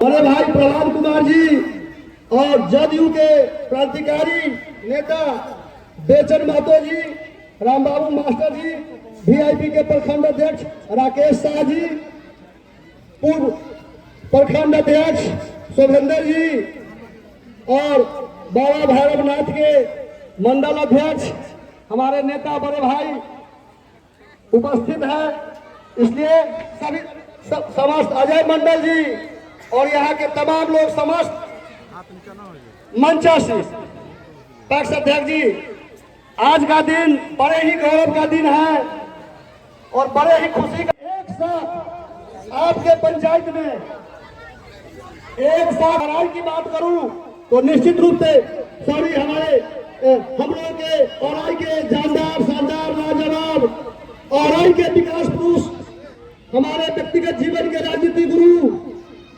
हमारे भाई प्रहलाद कुमार जी और जदयू के क्रांतिकारी नेता बेचन महतो जी, राम बाबू मास्टर जी, वीआईपी के प्रखंड अध्यक्ष राकेश शाह जी, पूर्व प्रखंड अध्यक्ष शोभेंद्र जी और बाबा भैरवनाथ के मंडल अध्यक्ष हमारे नेता बड़े भाई उपस्थित है। इसलिए सभी समस्त अजय मंडल जी और यहाँ के तमाम लोग समस्त मंचासी पक्ष अध्यक्ष जी, आज का दिन बड़े ही गौरव का दिन है और बड़े ही खुशी का। एक साथ आपके पंचायत में एक साथ लड़ाई की बात करूं तो निश्चित रूप से सभी हमारे हम लोग के औराई के जानदार शानदार लाजवाब औराई के विकास पुरुष, हमारे व्यक्तिगत जीवन के राजनीति गुरु,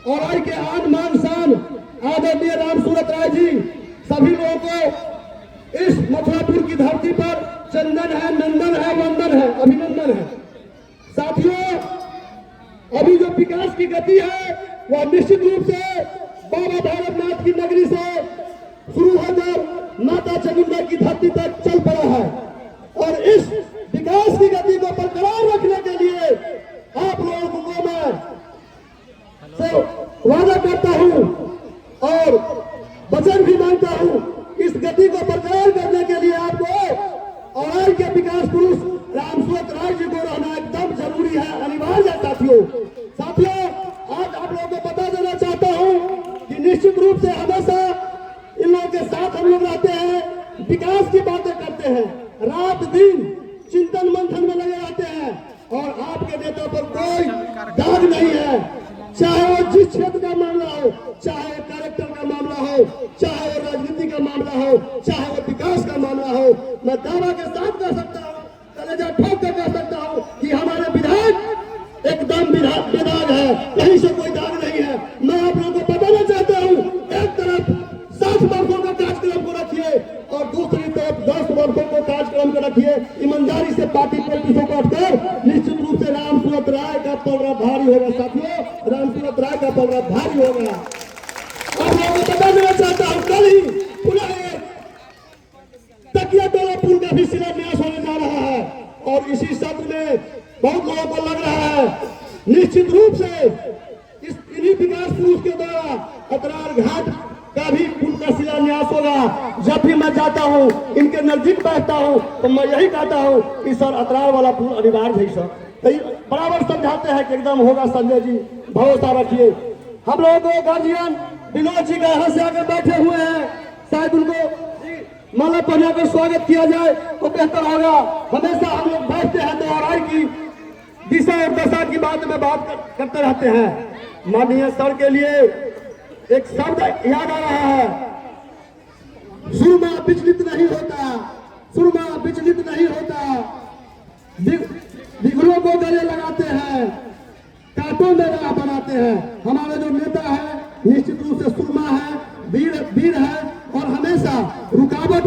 औराई के आन मान शान आदरणीय राम सूरत राय जी, सभी लोगों को इस मथुरापुर की धरती पर चंदन है, नंदन है, वंदन है, अभिनंदन है। साथियों, अभी जो विकास की गति है वह निश्चित रूप से बाबा भैरवनाथ की नगरी से शुरू होकर माता चामुंडा की धरती तक चल पड़ा है और इस विकास की गति को बरकरार रखने के लिए आप लोगों को मैं वादा करता हूं और वचन भी मांगता हूं। इस गति को बरकरार करने के लिए आपको और के विकास पुरुष राम सूरत राय जी को रहना एकदम जरूरी है, अनिवार्य है। साथियों, आज आप लोगों को बता देना चाहता हूं कि निश्चित रूप से हमेशा इन लोगों के साथ हम लोग रहते हैं, विकास की बातें करते हैं, रात दिन चिंतन मंथन में लगे रहते हैं और आपके नेता पर कोई दाग नहीं है। चाहे वो जिस क्षेत्र का मामला हो, चाहे वो कैरेक्टर का मामला हो, चाहे वो राजनीति का मामला हो, चाहे वो विकास का मामला हो, मैं दावा के साथ कह सकता हूँ, कलेजा ठोक कर कह सकता हूँ कि हमारे विधायक एकदम बेदाग है, कहीं से कोई दाग नहीं है। मैं आप लोगों को बताना चाहता हूँ, एक तरफ 60 वर्षों का कार्यक्रम को रखिए और दूसरी तरफ 10 वर्षों को कार्यक्रम को रखिए। ईमानदारी से पार्टी पॉलिटिक्सों को हटकर निश्चित रूप से राम सूरत राय का पलड़ा भारी होगा। साथियों, राम सूरत राय का पलड़ा भारी होगा। आप लोगों को बता देना चाहता हूँ, कल ही पुनः तकिया टोला पुल का भी शिलान्यास होने जा रहा है और इसी सत्र में बहुत लोगों को लग रहा है निश्चित रूप से इन्हीं विकास पुरुष के द्वारा अतरार घाट का भी पुल का शिलान्यास होगा। जब भी मैं जाता हूँ, इनके नजदीक बैठता हूँ तो मैं यही कहता हूँ कि सर अतरार वाला पुल अनिवार्य है। सर बराबर समझाते हैं कि एकदम होगा। संजय जी भरोसा रखिए। हम लोगों को गार्जियन विनोद जी का यहाँ से आकर बैठे हुए हैं, शायद उनको माला पहनाकर स्वागत किया जाए तो बेहतर होगा। हमेशा हम लोग बैठते हैं तो औराई की दिशा और दशा की बात में बात करते रहते हैं। माननीय सर के लिए एक शब्द याद आ रहा है, सुरमा विचलित नहीं होता, सुरमा विचलित नहीं होता, विघ्नों को गले लगाते हैं, कांटों में राह बनाते हैं। हमारे जो नेता है निश्चित रूप से सुरमा है, वीर है और हमेशा रुकावट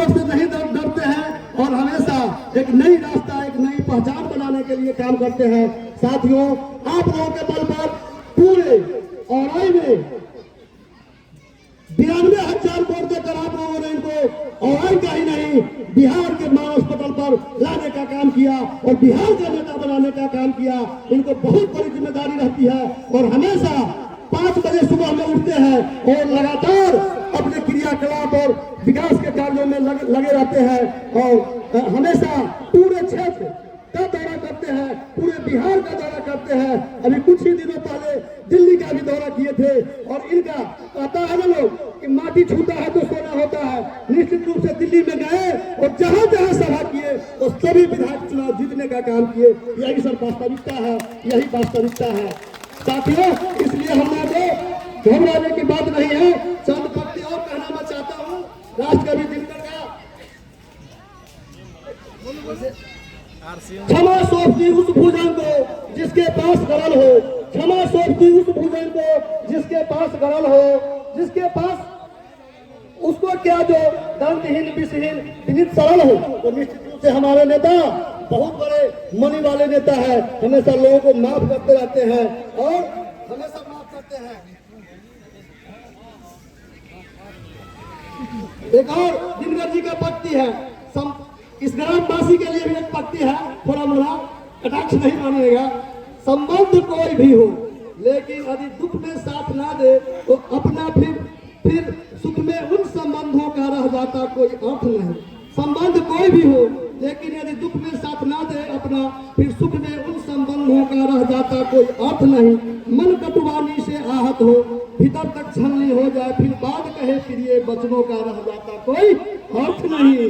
से नहीं डरते हैं और हमेशा एक नई रास्ता, एक नई पहचान बनाने के लिए काम करते हैं। साथियों, आप लोगों के बल पर पूरे औराई में 92,000 वोट देकर आप लोगों ने इनको औराई का ही नहीं बिहार के मानस पटल पर लाने का काम किया और बिहार का नेता बनाने का काम किया। इनको बहुत बड़ी जिम्मेदारी रहती है और हमेशा 5 बजे सुबह में उठते हैं और लगातार अपने क्रियाकलाप और विकास के कार्यों में लगे रहते हैं और हमेशा पूरे क्षेत्र का दौरा करते हैं, पूरे बिहार का दौरा करते हैं। अभी कुछ ही दिनों पहले दिल्ली का भी दौरा किए थे और इनका कहता है ना लोग कि माटी छूता है तो सोना होता है। निश्चित रूप से दिल्ली में गए और जहां जहां सभा किए तो सभी विधायक चुनाव जीतने का काम किए। यही सर वास्तविकता है, यही वास्तविकता है। साथियों, इसलिए हमारे घबराने की बात नहीं है। चंद पंक्ति और कहना मैं चाहता हूँ। राष्ट्रकवि दिनकर का क्षमा सौंपती उस भूजन को जिसके पास गरल हो, क्षमा सौंपती उस भूजन को जिसके पास गरल हो, जिसके पास उसको क्या जो दंतहीन विषहीन विनित सरल हो। तो निश्चित रूप से हमारे नेता बहुत बड़े मनी वाले नेता है, हमेशा लोगों को माफ करते रहते हैं और हमेशा माफ करते एक और दिनकर जी का पक्ति है, इस ग्रामवासी के लिए भी एक पक्ति है, थोड़ा मोड़ा कटाक्ष नहीं मानिएगा। संबंध कोई भी हो, लेकिन यदि दुख में साथ ना दे तो अपना फिर सुख में उन संबंधों का रह जाता कोई अर्थ नहीं। संबंध कोई भी हो, लेकिन यदि दुख में साथ ना दे अपना, फिर सुख में उन संबंधों का रह जाता कोई अर्थ नहीं। मन कटुवानी से आहत हो, भीतर तक छलनी हो जाए, फिर बाद कहे फिर ये वचनों का रह जाता कोई अर्थ नहीं।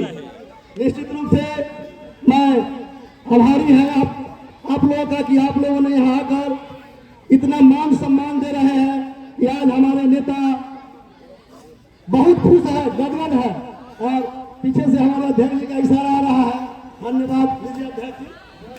निश्चित रूप से मैं आभारी है आप लोगों का कि आप लोगों ने यहाँ आकर इतना मान सम्मान दे रहे हैं कि आज हमारे नेता बहुत खुश है, गदगद है। और पीछे से हमारे अध्यक्ष जी का इशारा आ रहा है। धन्यवाद अध्यक्ष जी।